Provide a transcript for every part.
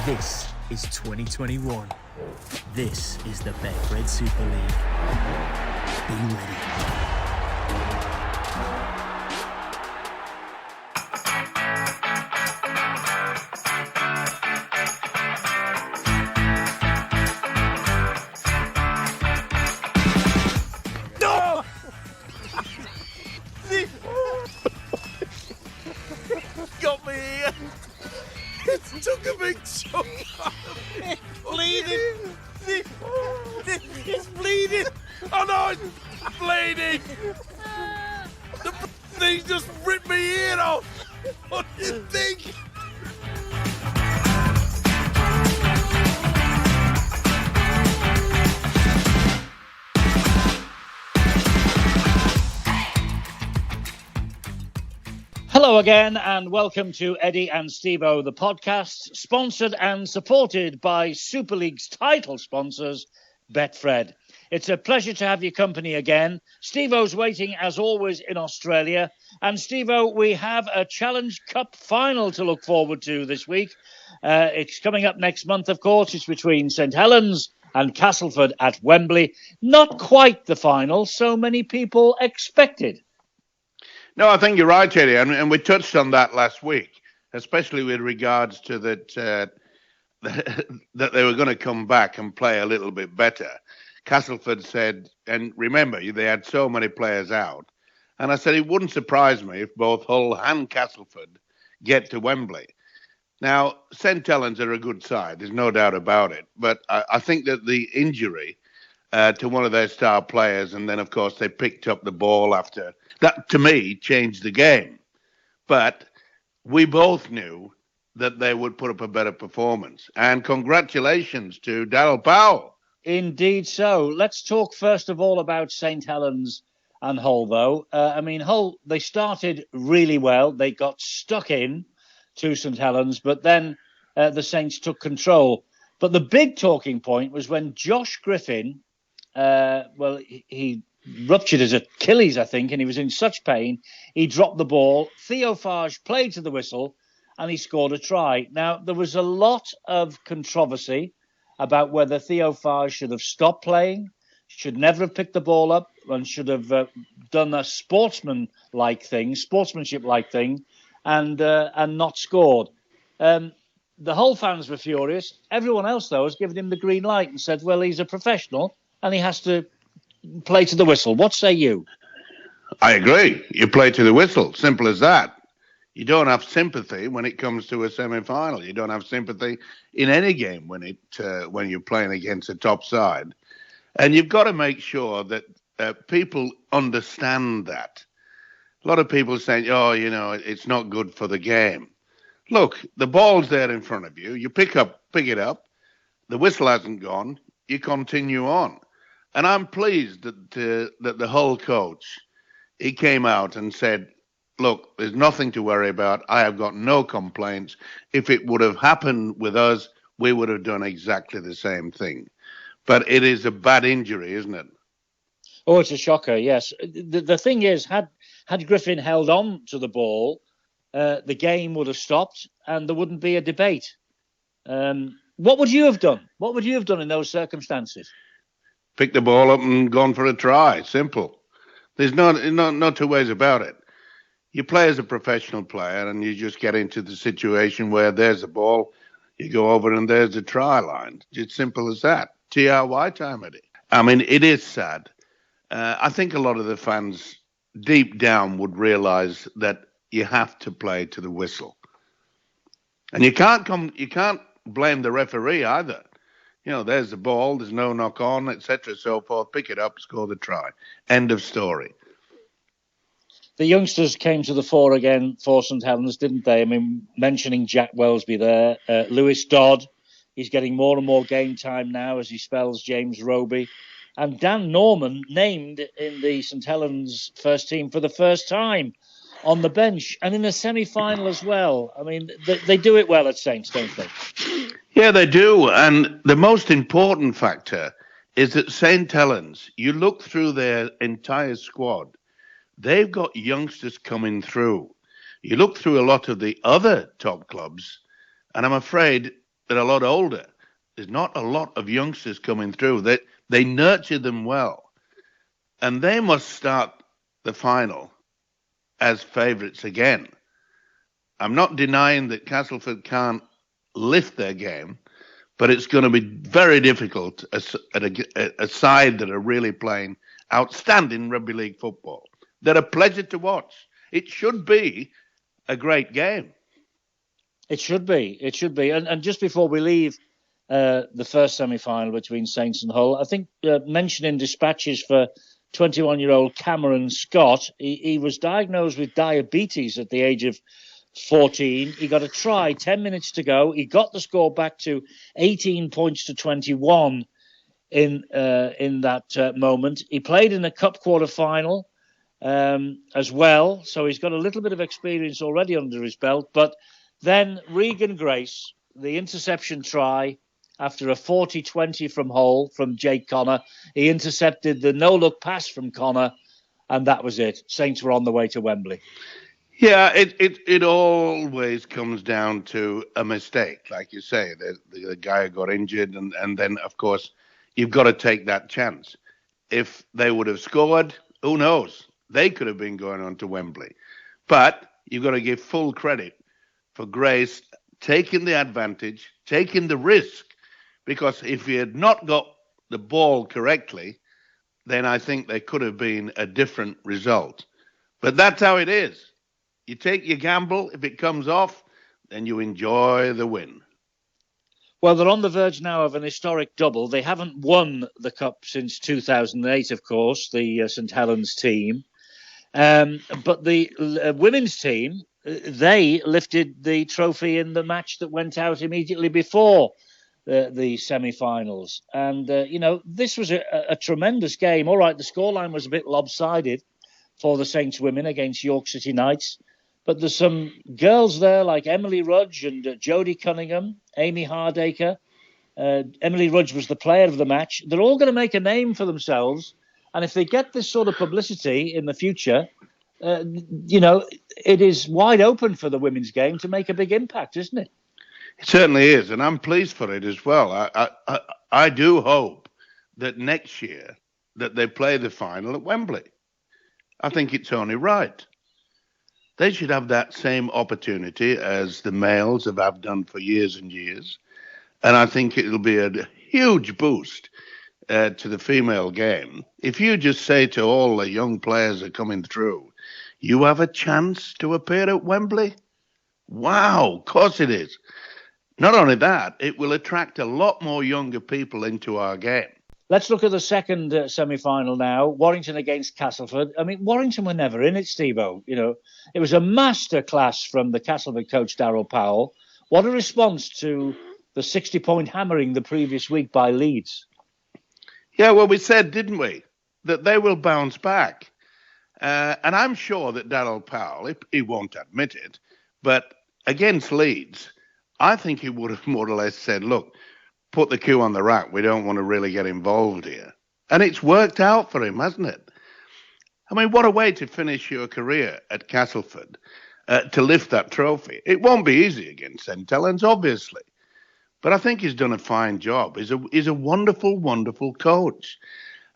This is 2021. This is the Betfred Super League. Be ready. Got me here. It took a big chunk out of me. Bleeding. It's bleeding. Oh no, it's bleeding. The thing just ripped me ear off. What do you think? Hello again, and welcome to Eddie and Steve-O, the podcast, sponsored and supported by Super League's title sponsors, Betfred. It's a pleasure to have your company again. Steve-O's waiting, as always, in Australia. And Steve-O, we have a Challenge Cup final to look forward to this week. It's coming up next month, of course. It's between St Helens and Castleford at Wembley. Not quite the final so many people expected. No, I think you're right, Eddie, and we touched on that last week, especially with regards to that that they were going to come back and play a little bit better. Castleford said, and remember, they had so many players out, and I said it wouldn't surprise me if both Hull and Castleford get to Wembley. Now, St Helens are a good side, there's no doubt about it, but I think that the injury to one of their star players, and then, of course, they picked up the ball after. That, to me, changed the game. But we both knew that they would put up a better performance. And congratulations to Daryl Powell. Indeed so. Let's talk first of all about St Helens and Hull, though. Hull, they started really well. They got stuck in to St Helens, but then the Saints took control. But the big talking point was when Josh Griffin, he ruptured his Achilles, I think, and he was in such pain. He dropped the ball. Theo Farge played to the whistle, and he scored a try. Now, there was a lot of controversy about whether Theo Farge should have stopped playing, should never have picked the ball up, and should have done a sportsmanship-like thing, and not scored. The Hull fans were furious. Everyone else, though, has given him the green light and said, well, he's a professional, and he has to play to the whistle. What say you? I agree. You play to the whistle. Simple as that. You don't have sympathy when it comes to a semi-final. You don't have sympathy in any game when you're playing against a top side. And you've got to make sure that people understand that. A lot of people saying, it's not good for the game. Look, the ball's there in front of you. You pick it up. The whistle hasn't gone. You continue on. And I'm pleased that the Hull coach, he came out and said, look, there's nothing to worry about. I have got no complaints. If it would have happened with us, we would have done exactly the same thing. But it is a bad injury, isn't it? Oh, it's a shocker, yes. The thing is, had Griffin held on to the ball, the game would have stopped and there wouldn't be a debate. What would you have done? What would you have done in those circumstances? Pick the ball up and gone for a try. Simple. There's no two ways about it. You play as a professional player and you just get into the situation where there's a ball, you go over and there's a try line. It's simple as that. TRY time at it. I mean, it is sad. I think a lot of the fans deep down would realise that you have to play to the whistle. And you can't blame the referee either. There's the ball, there's no knock on, etc., so forth. Pick it up, score the try. End of story. The youngsters came to the fore again for St Helens, didn't they? Mentioning Jack Welsby there. Lewis Dodd, he's getting more and more game time now as he spells James Roby. And Dan Norman named in the St Helens first team for the first time on the bench and in a semi-final as well. They do it well at Saints, don't they? Yeah, they do. And the most important factor is that St Helens, you look through their entire squad, they've got youngsters coming through. You look through a lot of the other top clubs, and I'm afraid that are a lot older. There's not a lot of youngsters coming through. They nurture them well. And they must start the final as favourites again. I'm not denying that Castleford can't lift their game, but it's going to be very difficult at a side that are really playing outstanding rugby league football. They're a pleasure to watch. It should be a great game. It should be. It should be. And just before we leave the first semi-final between Saints and Hull, I think mentioning dispatches for 21-year-old Cameron Scott, he was diagnosed with diabetes at the age of 14. He got a try, 10 minutes to go. He got the score back to 18 points to 21 in that moment. He played in a cup quarter final as well, so he's got a little bit of experience already under his belt. But then Regan Grace, the interception try after a 40-20 from Hull, from Jake Connor. He intercepted the no-look pass from Connor, and that was it. Saints were on the way to Wembley. Yeah, it always comes down to a mistake, like you say. The guy got injured, and then, of course, you've got to take that chance. If they would have scored, who knows? They could have been going on to Wembley. But you've got to give full credit for Grace taking the advantage, taking the risk, because if he had not got the ball correctly, then I think there could have been a different result. But that's how it is. You take your gamble. If it comes off, then you enjoy the win. Well, they're on the verge now of an historic double. They haven't won the Cup since 2008, of course, the St Helens team. But the women's team, they lifted the trophy in the match that went out immediately before the semi-finals. And, this was a tremendous game. All right, the scoreline was a bit lopsided for the Saints women against York City Knights. But there's some girls there like Emily Rudge and Jodie Cunningham, Amy Hardacre. Emily Rudge was the player of the match. They're all going to make a name for themselves. And if they get this sort of publicity in the future, it is wide open for the women's game to make a big impact, isn't it? It certainly is. And I'm pleased for it as well. I do hope that next year that they play the final at Wembley. I think it's only right. They should have that same opportunity as the males have done for years and years. And I think it'll be a huge boost to the female game. If you just say to all the young players that are coming through, you have a chance to appear at Wembley? Wow, of course it is. Not only that, it will attract a lot more younger people into our game. Let's look at the second semi-final now. Warrington against Castleford. I mean, Warrington were never in it, Steve-O. It was a masterclass from the Castleford coach, Darryl Powell. What a response to the 60-point hammering the previous week by Leeds. Yeah, well, we said, didn't we, that they will bounce back. And I'm sure that Darryl Powell, he won't admit it, but against Leeds, I think he would have more or less said, look, put the cue on the rack. We don't want to really get involved here. And it's worked out for him, hasn't it? I mean, what a way to finish your career at Castleford, to lift that trophy. It won't be easy against St Helens, obviously. But I think he's done a fine job. He's a wonderful, wonderful coach.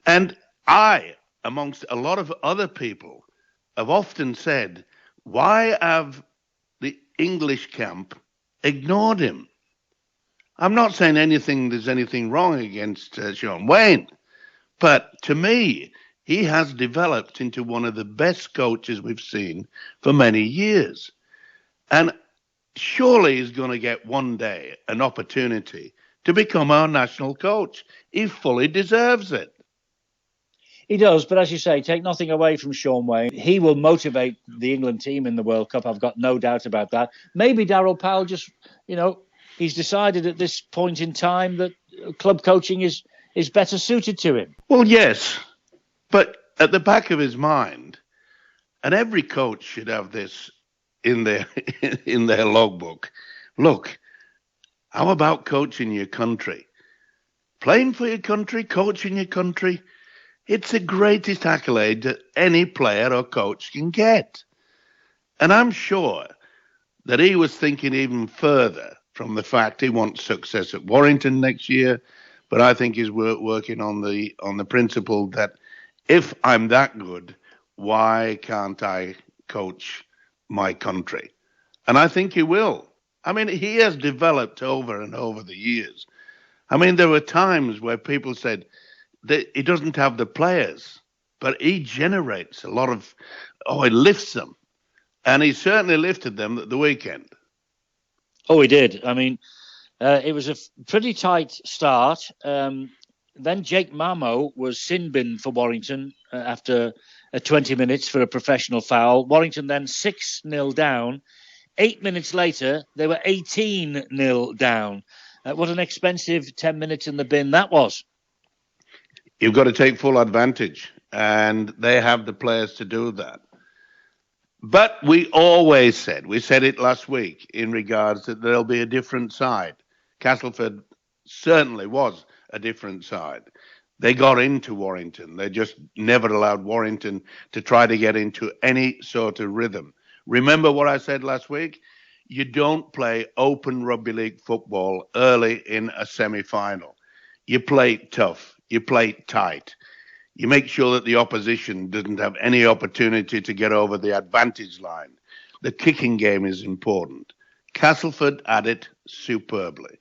And I, amongst a lot of other people, have often said, why have the English camp ignored him? I'm not saying there's anything wrong against Sean Wayne, but to me, he has developed into one of the best coaches we've seen for many years. And surely he's going to get one day an opportunity to become our national coach. He fully deserves it. He does, but as you say, take nothing away from Sean Wayne. He will motivate the England team in the World Cup. I've got no doubt about that. Maybe Darryl Powell just, he's decided at this point in time that club coaching is better suited to him. Well, yes, but at the back of his mind, and every coach should have this in their logbook. Look, how about coaching your country? Playing for your country, coaching your country, it's the greatest accolade that any player or coach can get. And I'm sure that he was thinking even further from the fact he wants success at Warrington next year, but I think he's working on the principle that if I'm that good, why can't I coach my country? And I think he will. I mean, he has developed over and over the years. I mean, there were times where people said that he doesn't have the players, but he generates a lot of, he lifts them. And he certainly lifted them at the weekend. Oh, he did. I mean, it was a pretty tight start. Then Jake Mamo was sin-binned for Warrington after 20 minutes for a professional foul. Warrington then 6-0 down. 8 minutes later, they were 18-0 down. What an expensive 10 minutes in the bin that was. You've got to take full advantage, and they have the players to do that. But we always said, we said it last week, in regards that there'll be a different side. Castleford certainly was a different side. They got into Warrington. They just never allowed Warrington to try to get into any sort of rhythm. Remember what I said last week? You don't play open rugby league football early in a semi-final. You play tough. You play tight. You make sure that the opposition doesn't have any opportunity to get over the advantage line. The kicking game is important. Castleford had it superbly.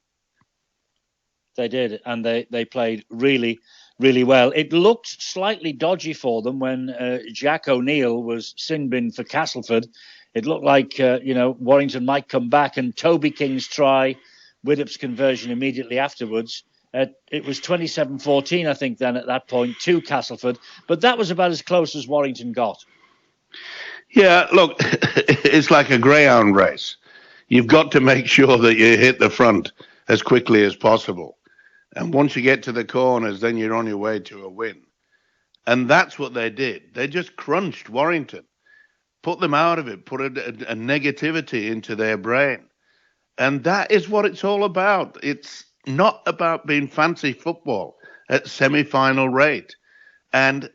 They did, and they played really, really well. It looked slightly dodgy for them when Jack O'Neill was sin-binned for Castleford. It looked like, Warrington might come back, and Toby King's try, Widdop's conversion immediately afterwards. It was 27-14, I think, then at that point, to Castleford. But that was about as close as Warrington got. Yeah, look, it's like a greyhound race. You've got to make sure that you hit the front as quickly as possible. And once you get to the corners, then you're on your way to a win. And that's what they did. They just crunched Warrington, put them out of it, put a negativity into their brain. And that is what it's all about. It's not about being fancy football at semi-final rate. And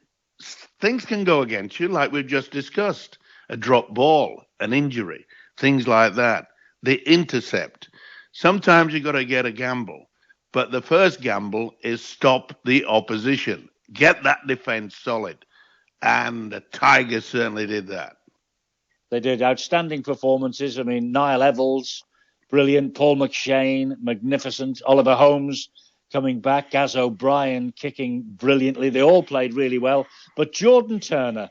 things can go against you, like we've just discussed. A drop ball, an injury, things like that. The intercept. Sometimes you've got to get a gamble. But the first gamble is stop the opposition. Get that defence solid. And the Tigers certainly did that. They did outstanding performances. I mean, Niall Evalds, brilliant. Paul McShane, magnificent. Oliver Holmes coming back. Gaz O'Brien kicking brilliantly. They all played really well. But Jordan Turner,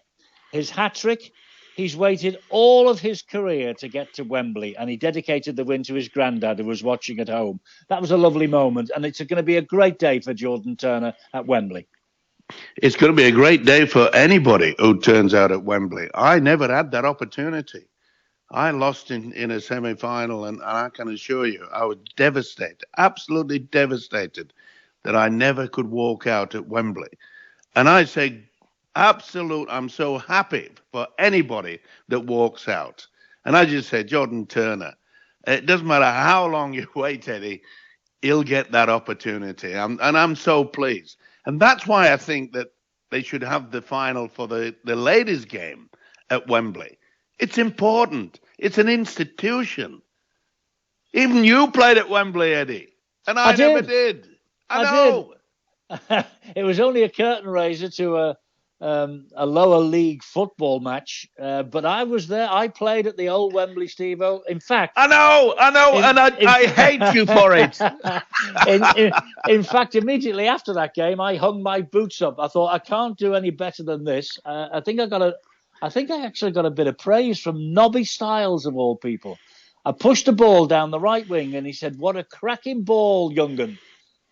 his hat-trick, he's waited all of his career to get to Wembley, and he dedicated the win to his granddad who was watching at home. That was a lovely moment, and it's going to be a great day for Jordan Turner at Wembley. It's going to be a great day for anybody who turns out at Wembley. I never had that opportunity. I lost in a semi-final, and I can assure you, I was devastated, absolutely devastated, that I never could walk out at Wembley. And I say, I'm so happy for anybody that walks out. And I just say, Jordan Turner, it doesn't matter how long you wait, Eddie, he'll get that opportunity. And I'm so pleased. And that's why I think that they should have the final for the ladies' game at Wembley. It's important. It's an institution. Even you played at Wembley, Eddie. And I never did. I know. Did. It was only a curtain raiser to a lower league football match, but I was there. I played at the old Wembley, Steve-O. In fact, I know, and I hate you for it. In fact, immediately after that game, I hung my boots up. I thought I can't do any better than this. I think I actually got a bit of praise from Nobby Stiles of all people. I pushed the ball down the right wing, and he said, "What a cracking ball, young'un."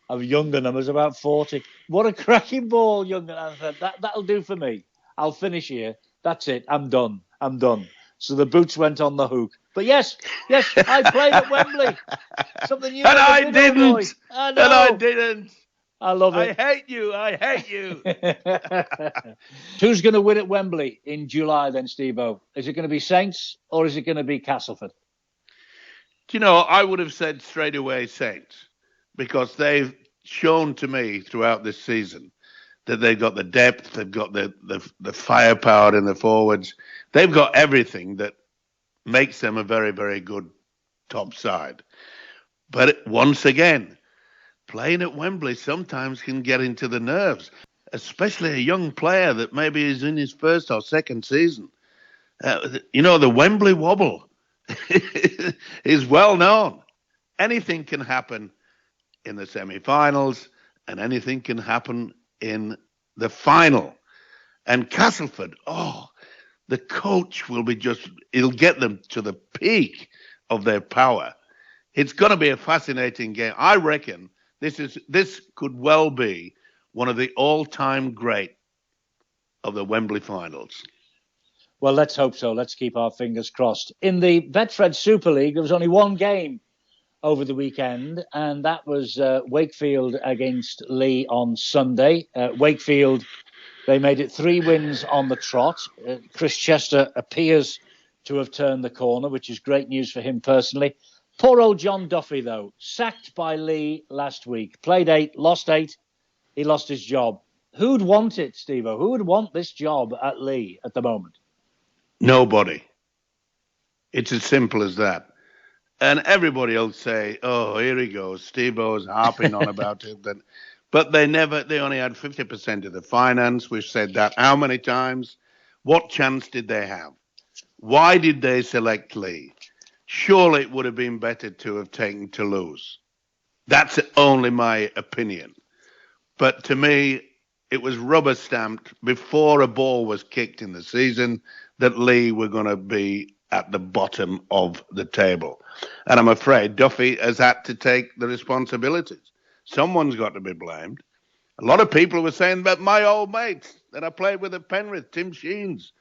I was about 40. What a cracking ball, young'un. I said, that'll do for me. I'll finish here. That's it. I'm done. So the boots went on the hook. But yes, I played at Wembley. Something you and I didn't. I know. And I didn't. I love it. I hate you. Who's going to win at Wembley in July then, Steve-O? Is it going to be Saints or is it going to be Castleford? Do you know, I would have said straight away Saints, because they've shown to me throughout this season that they've got the depth, they've got the firepower in the forwards. They've got everything that makes them a very, very good top side. But once again, playing at Wembley sometimes can get into the nerves, especially a young player that maybe is in his first or second season. The Wembley wobble is well known. Anything can happen in the semi-finals, and anything can happen in the final. And Castleford, the coach he'll get them to the peak of their power. It's going to be a fascinating game. I reckon this could well be one of the all-time great of the Wembley finals. Well, let's hope so. Let's keep our fingers crossed. In the Betfred Super League, there was only one game over the weekend, and that was Wakefield against Leigh on Sunday. Wakefield, they made it 3 wins on the trot. Chris Chester appears to have turned the corner, which is great news for him personally. Poor old John Duffy, though, sacked by Leigh last week. Played 8, lost 8. He lost his job. Who'd want it, Steve-O? Who would want this job at Leigh at the moment? Nobody. It's as simple as that. And everybody will say, oh, here he goes. Steve-O's harping on about it. But they only had 50% of the finance. We've said that how many times? What chance did they have? Why did they select Leigh? Surely it would have been better to have taken Toulouse. That's only my opinion. But to me, it was rubber stamped before a ball was kicked in the season that Leigh were going to be at the bottom of the table. And I'm afraid Duffy has had to take the responsibilities. Someone's got to be blamed. A lot of people were saying about my old mate that I played with at Penrith, Tim Sheens.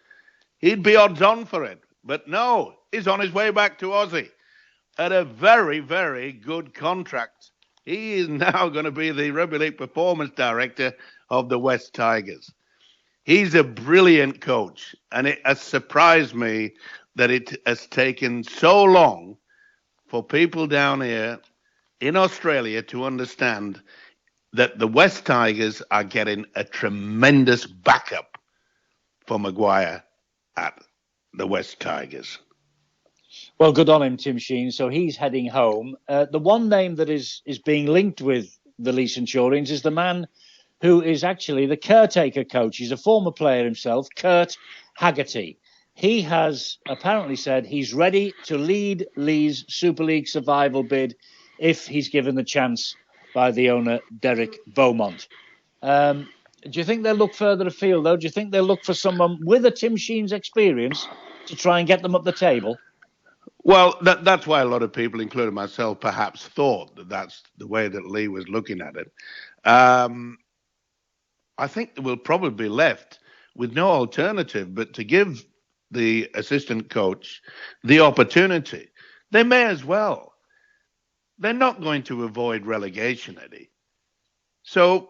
He'd be odds on for it. But no, he's on his way back to Aussie at a very, very good contract. He is now going to be the Rugby League Performance Director of the West Tigers. He's a brilliant coach, and it has surprised me that it has taken so long for people down here in Australia to understand that the West Tigers are getting a tremendous backup for Maguire at the West Tigers. Well, good on him, Tim Sheen. So he's heading home. The one name that is being linked with the Leigh Centurions is the man who is actually the caretaker coach. He's a former player himself, Kurt Haggerty. He has apparently said he's ready to lead Leigh's Super League survival bid if he's given the chance by the owner, Derek Beaumont. Do you think they'll look further afield, though? Do you think they'll look for someone with a Tim Sheen's experience to try and get them up the table? Well, that's why a lot of people, including myself, perhaps thought that that's the way that Leigh was looking at it. I think they will probably be left with no alternative but to give the assistant coach the opportunity. They may as well. They're not going to avoid relegation, Eddie. So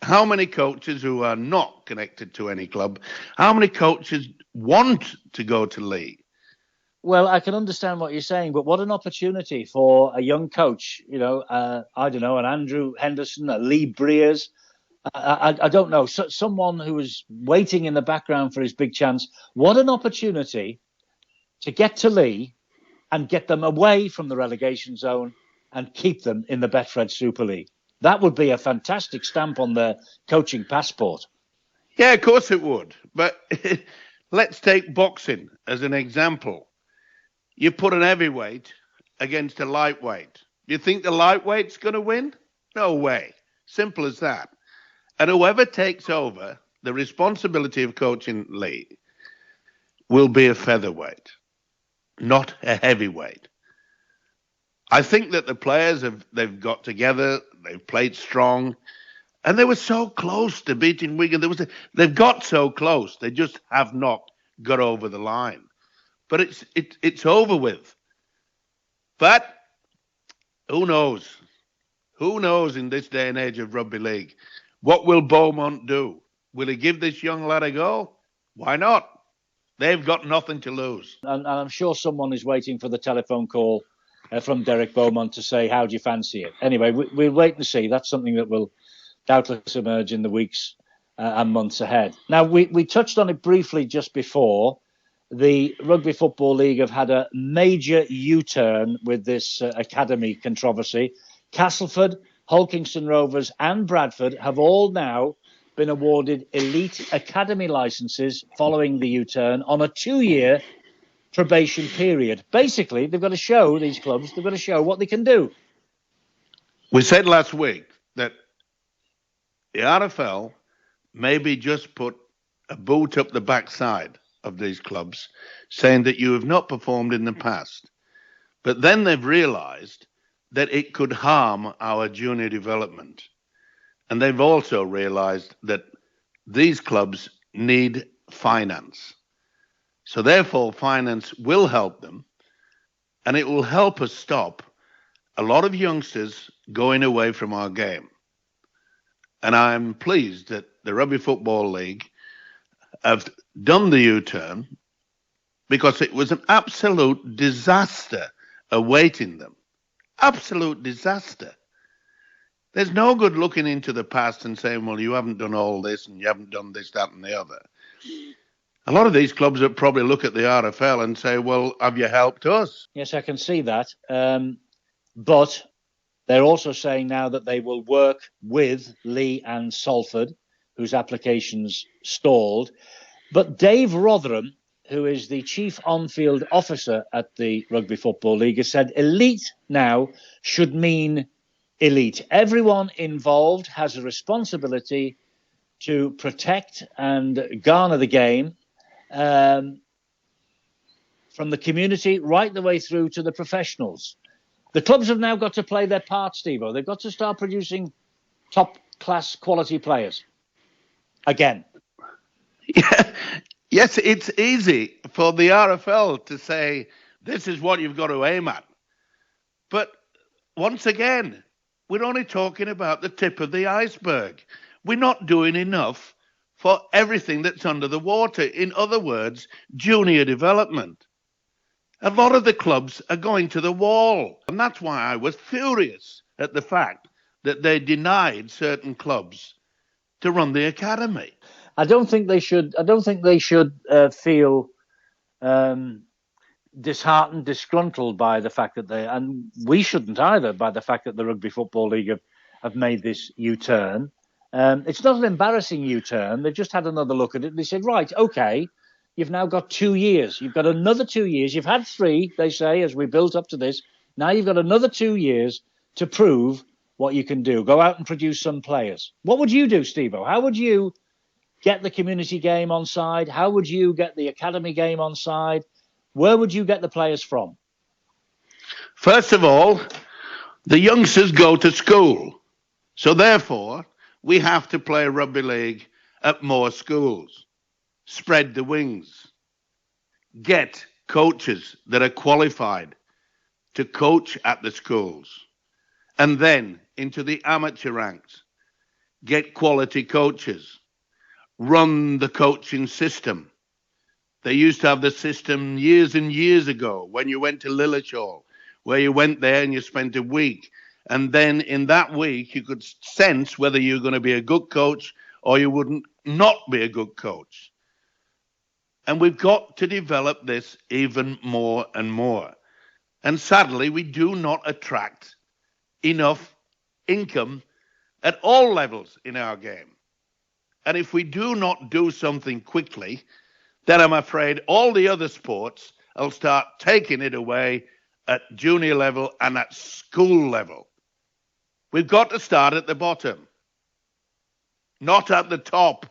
how many coaches who are not connected to any club, how many coaches want to go to Leigh? Well, I can understand what you're saying, but what an opportunity for a young coach, I don't know, an Andrew Henderson, a Lee Breers, I don't know, someone who is waiting in the background for his big chance. What an opportunity to get to Leigh and get them away from the relegation zone and keep them in the Betfred Super League. That would be a fantastic stamp on their coaching passport. Yeah, of course it would. But let's take boxing as an example. You put an heavyweight against a lightweight. Do you think the lightweight's going to win? No way. Simple as that. And whoever takes over the responsibility of coaching Leigh will be a featherweight, not a heavyweight. I think that the players they've got together, they've played strong, and they were so close to beating Wigan. They've got so close, they just have not got over the line. But it's over with. But who knows? Who knows in this day and age of rugby league? What will Beaumont do? Will he give this young lad a go? Why not? They've got nothing to lose. And I'm sure someone is waiting for the telephone call from Derek Beaumont to say, how do you fancy it? Anyway, we'll wait and see. That's something that will doubtless emerge in the weeks and months ahead. Now, we touched on it briefly just before. the Rugby Football League have had a major U-turn with this academy controversy. Castleford, Hulkingston Rovers and Bradford have all now been awarded elite academy licenses following the U-turn on a 2-year probation period. Basically, they've got to show, these clubs, they've got to show what they can do. We said last week that the RFL maybe just put a boot up the backside of these clubs, saying that you have not performed in the past. But then they've realised that it could harm our junior development. And they've also realised that these clubs need finance. So therefore, finance will help them, and it will help us stop a lot of youngsters going away from our game. And I'm pleased that the Rugby Football League have done the U-turn, because it was an absolute disaster awaiting them. Absolute disaster. There's no good looking into the past and saying, well, you haven't done all this and you haven't done this, that and the other. A lot of these clubs would probably look at the RFL and say, well, have you helped us? Yes, I can see that. But they're also saying now that they will work with Leigh and Salford, whose applications stalled. But Dave Rotherham, who is the chief on-field officer at the Rugby Football League, has said elite now should mean elite. Everyone involved has a responsibility to protect and garner the game from the community right the way through to the professionals. The clubs have now got to play their part, Steve-O. They've got to start producing top-class quality players again. Yeah. Yes, it's easy for the RFL to say, this is what you've got to aim at. But once again, we're only talking about the tip of the iceberg. We're not doing enough for everything that's under the water. In other words, junior development. A lot of the clubs are going to the wall. And that's why I was furious at the fact that they denied certain clubs to run the academy. I don't think they should feel disheartened, disgruntled by the fact that and we shouldn't either, by the fact that the Rugby Football League have made this U-turn. It's not an embarrassing U-turn. They've just had another look at it. They said, right, okay, you've now got 2 years. You've got another 2 years. You've had 3, they say, as we built up to this. Now you've got another 2 years to prove what you can do. Go out and produce some players. What would you do, Steve-O? How would you get the community game on side? How would you get the academy game on side? Where would you get the players from? First of all, the youngsters go to school. So therefore, we have to play rugby league at more schools. Spread the wings. Get coaches that are qualified to coach at the schools. And then into the amateur ranks. Get quality coaches. Run the coaching system. They used to have the system years and years ago when you went to Lilleshall, where you went there and you spent a week. And then in that week, you could sense whether you're going to be a good coach or you wouldn't not be a good coach. And we've got to develop this even more and more. And sadly, we do not attract enough income at all levels in our game. And if we do not do something quickly, then I'm afraid all the other sports will start taking it away at junior level and at school level. We've got to start at the bottom, not at the top.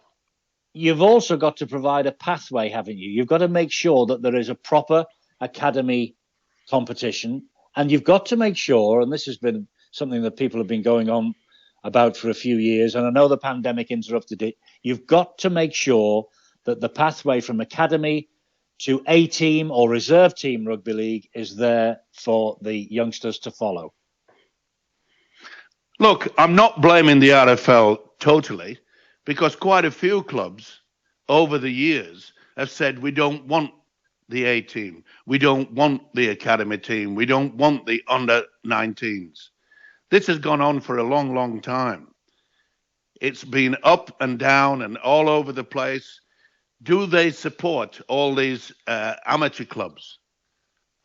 You've also got to provide a pathway, haven't you? You've got to make sure that there is a proper academy competition. And you've got to make sure, and this has been something that people have been going on about for a few years, and I know the pandemic interrupted it, you've got to make sure that the pathway from academy to A-team or reserve team rugby league is there for the youngsters to follow. Look, I'm not blaming the RFL totally, because quite a few clubs over the years have said we don't want the A-team, we don't want the academy team, we don't want the under-19s. This has gone on for a long, long time. It's been up and down and all over the place. do they support all these amateur clubs?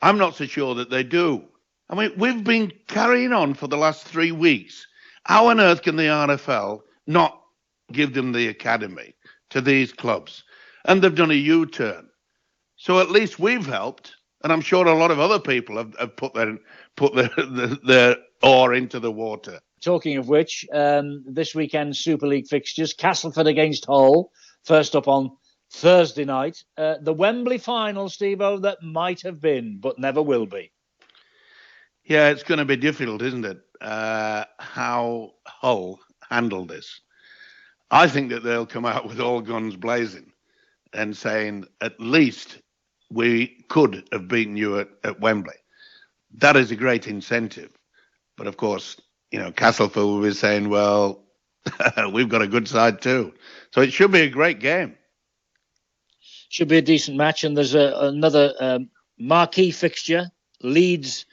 I'm not so sure that they do. I mean, we've been carrying on for the last 3 weeks. How on earth can the RFL not give them the academy to these clubs? And they've done a U-turn. So at least we've helped, and I'm sure a lot of other people have put their oar into the water. Talking of which, this weekend's Super League fixtures, Castleford against Hull, first up on Thursday night. The Wembley final, Steve-O, that might have been, but never will be. Yeah, it's going to be difficult, isn't it? How Hull handle this. I think that they'll come out with all guns blazing and saying, at least we could have beaten you at Wembley. That is a great incentive. But of course, Castleford will be saying, well, we've got a good side too. So it should be a great game. Should be a decent match. And there's another marquee fixture, Leeds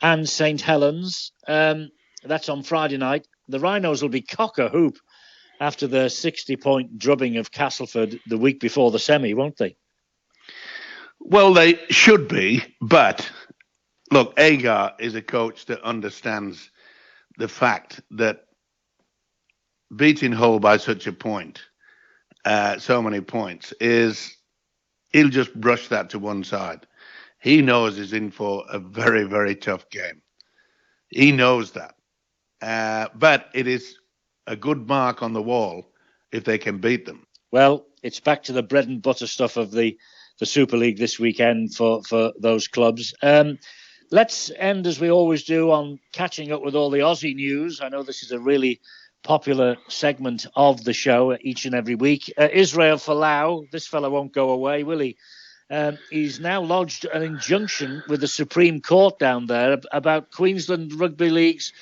and St Helens. That's on Friday night. The Rhinos will be cock-a-hoop after their 60-point drubbing of Castleford the week before the semi, won't they? Well, they should be, but look, Agar is a coach that understands the fact that beating Hull by such a point, so many points, he'll just brush that to one side. He knows he's in for a very, very tough game. He knows that. But it is a good mark on the wall if they can beat them. Well, it's back to the bread and butter stuff of the Super League this weekend for those clubs. Let's end, as we always do, on catching up with all the Aussie news. I know this is a really popular segment of the show each and every week. Israel Folau, this fella won't go away, will he? He's now lodged an injunction with the Supreme Court down there about Queensland Rugby League's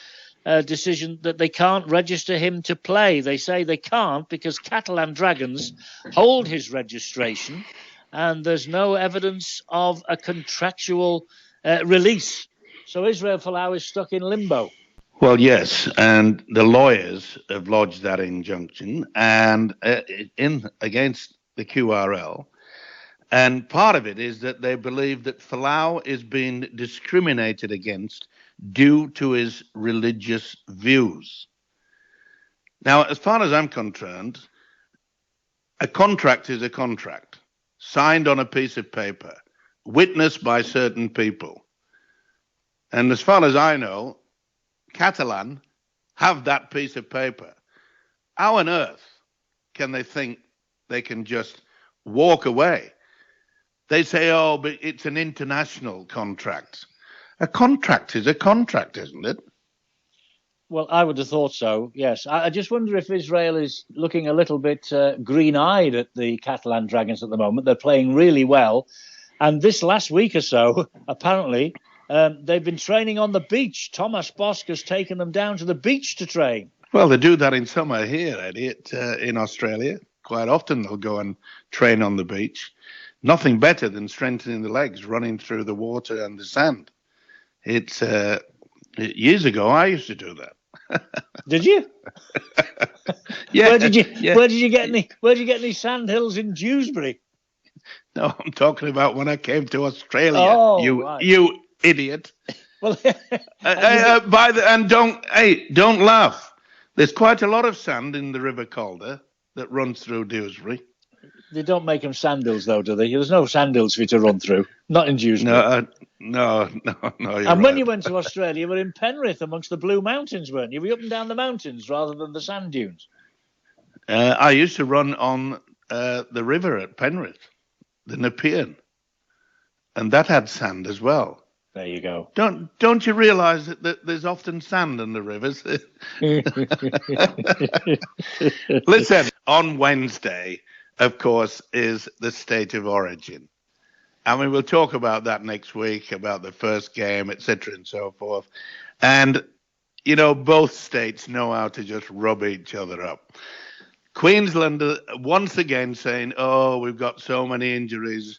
decision that they can't register him to play. They say they can't because Catalan Dragons hold his registration and there's no evidence of a contractual release. So Israel Folau is stuck in limbo. Well, yes, and the lawyers have lodged that injunction and against the QRL. And part of it is that they believe that Folau is being discriminated against due to his religious views. Now, as far as I'm concerned, a contract is a contract, signed on a piece of paper, witnessed by certain people. And as far as I know, Catalan have that piece of paper. How on earth can they think they can just walk away? They say, oh, but it's an international contract. A contract is a contract, isn't it? Well, I would have thought so, yes. I just wonder if Israel is looking a little bit green-eyed at the Catalan Dragons at the moment. They're playing really well. And this last week or so, apparently, they've been training on the beach. Thomas Bosk has taken them down to the beach to train. Well, they do that in summer here, Eddie, in Australia. Quite often they'll go and train on the beach. Nothing better than strengthening the legs, running through the water and the sand. It's years ago I used to do that. Did you? Yeah. Where did you get any sand hills in Dewsbury? No, I'm talking about when I came to Australia. Oh, you idiot. Well, don't laugh. There's quite a lot of sand in the River Calder that runs through Dewsbury. They don't make them sand hills, though, do they? There's no sand hills for you to run through. Not in Dewsbury. No. And when you went to Australia, you were in Penrith amongst the Blue Mountains, weren't you? You were up and down the mountains rather than the sand dunes. I used to run on the river at Penrith, the Nepean, and that had sand as well. There you go. Don't you realise that there's often sand in the rivers? Listen, on Wednesday, of course, is the State of Origin. I mean, we'll talk about that next week, about the first game, etc. and so forth. And, both states know how to just rub each other up. Queensland, once again, saying, oh, we've got so many injuries.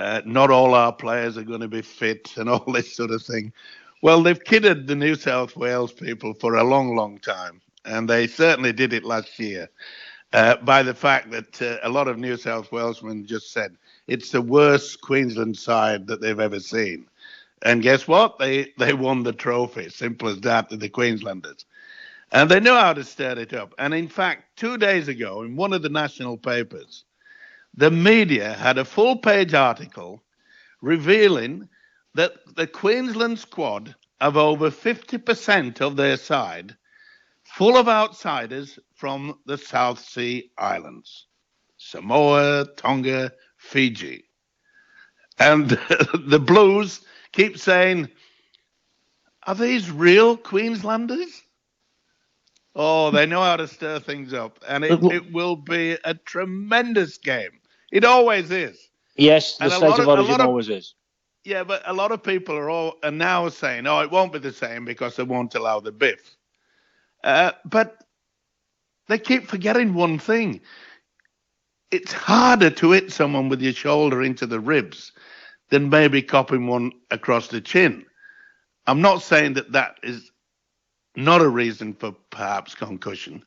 Not all our players are going to be fit and all this sort of thing. Well, they've kidded the New South Wales people for a long, long time. And they certainly did it last year. by the fact that a lot of New South Walesmen just said it's the worst Queensland side that they've ever seen. And guess what? They won the trophy. Simple as that, to the Queenslanders. And they know how to stir it up. And in fact, 2 days ago, in one of the national papers, the media had a full-page article revealing that the Queensland squad have over 50% of their side full of outsiders from the South Sea Islands, Samoa, Tonga, Fiji. And the Blues keep saying, are these real Queenslanders? Oh, they know how to stir things up. And it will be a tremendous game. It always is. Yes, the state of origin always is. Yeah, but a lot of people are now saying, oh, it won't be the same because they won't allow the biff. But they keep forgetting one thing. It's harder to hit someone with your shoulder into the ribs than maybe copping one across the chin. I'm not saying that is not a reason for perhaps concussion,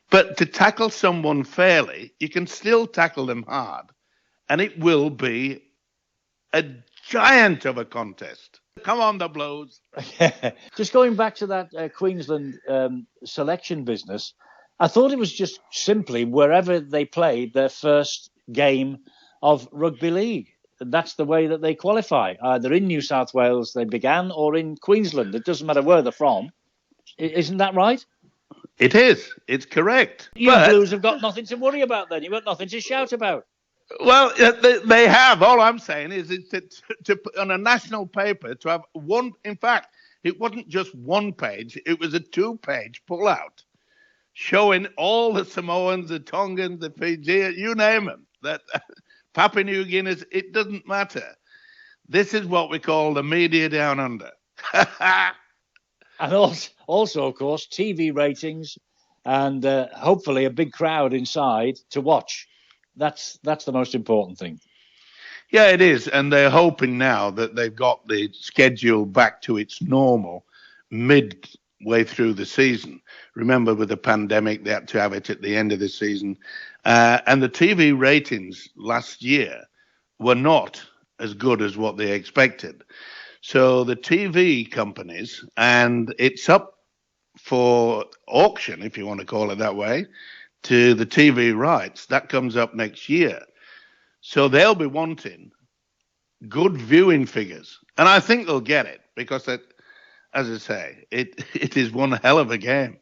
but to tackle someone fairly, you can still tackle them hard, and it will be a giant of a contest. Come on, the Blues. Just going back to that Queensland selection business, I thought it was just simply wherever they played their first game of rugby league. That's the way that they qualify. Either in New South Wales they began or in Queensland. It doesn't matter where they're from. Isn't that right? It is. It's correct. You Blues have got nothing to worry about then. You've got nothing to shout about. Well, they have. All I'm saying is to on a national paper to have one. In fact, it wasn't just one page. It was a 2-page pullout showing all the Samoans, the Tongans, the Fijians, you name them. That Papua New Guineas, it doesn't matter. This is what we call the media down under. And also, of course, TV ratings and hopefully a big crowd inside to watch. That's the most important thing. Yeah, it is. And they're hoping now that they've got the schedule back to its normal midway through the season. Remember, with the pandemic, they had to have it at the end of the season. And the TV ratings last year were not as good as what they expected. So the TV companies, and it's up for auction, if you want to call it that way, to the TV rights. That comes up next year. So they'll be wanting good viewing figures. And I think they'll get it because, as I say, it is one hell of a game.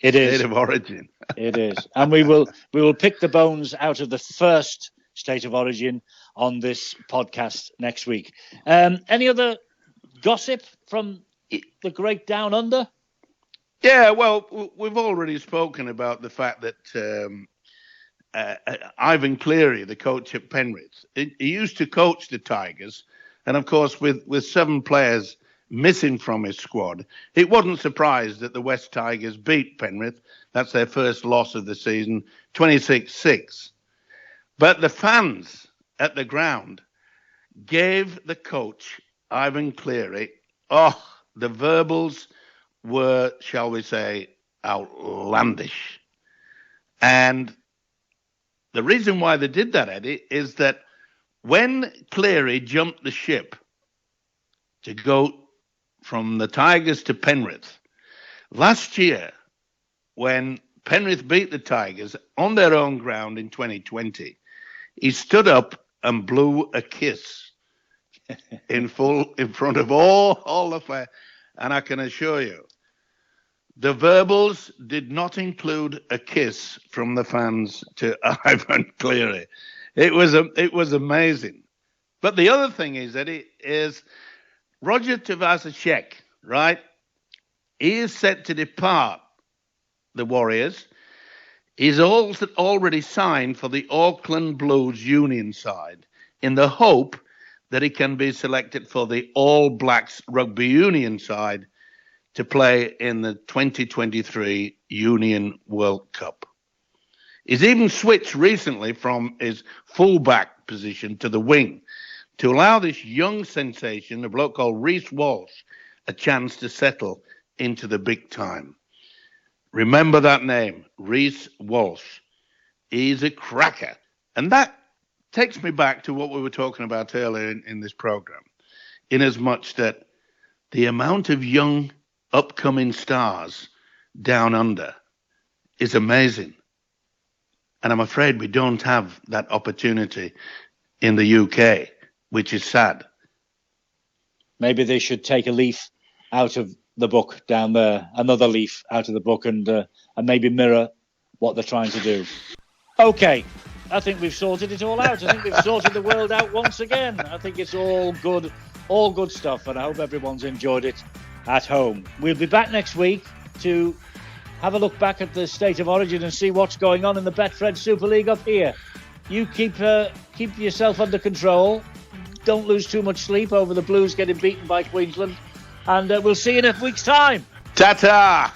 It is. State of origin. It is. And we will pick the bones out of the first state of origin on this podcast next week. Any other gossip from the great Down Under? Yeah, well, we've already spoken about the fact that Ivan Cleary, the coach at Penrith, he used to coach the Tigers. And, of course, with 7 players missing from his squad, it wasn't surprised that the West Tigers beat Penrith. That's their first loss of the season, 26-6. But the fans at the ground gave the coach, Ivan Cleary, the verbals were, shall we say, outlandish. And the reason why they did that, Eddie, is that when Cleary jumped the ship to go from the Tigers to Penrith, last year, when Penrith beat the Tigers on their own ground in 2020, he stood up and blew a kiss in front of all the fans. And I can assure you, the verbals did not include a kiss from the fans to Ivan Cleary. It was amazing. But the other thing is that Roger Tavasicek, right? He is set to depart the Warriors. He's also already signed for the Auckland Blues Union side in the hope that he can be selected for the All Blacks Rugby Union side to play in the 2023 Union World Cup. He's even switched recently from his fullback position to the wing to allow this young sensation, a bloke called Reece Walsh, a chance to settle into the big time. Remember that name, Reece Walsh. He's a cracker. And that takes me back to what we were talking about earlier in this program, in as much that the amount of young upcoming stars down under is amazing. And I'm afraid we don't have that opportunity in the UK, which is sad. Maybe they should take a leaf out of the book down there, another leaf out of the book, and maybe mirror what they're trying to do. Okay, I think we've sorted it all out. I think we've sorted the world out once again. I think it's all good stuff, and I hope everyone's enjoyed it at home. We'll be back next week to have a look back at the State of Origin and see what's going on in the Betfred Super League up here. You keep yourself under control. Don't lose too much sleep over the Blues getting beaten by Queensland. And we'll see you in a week's time. Ta-ta!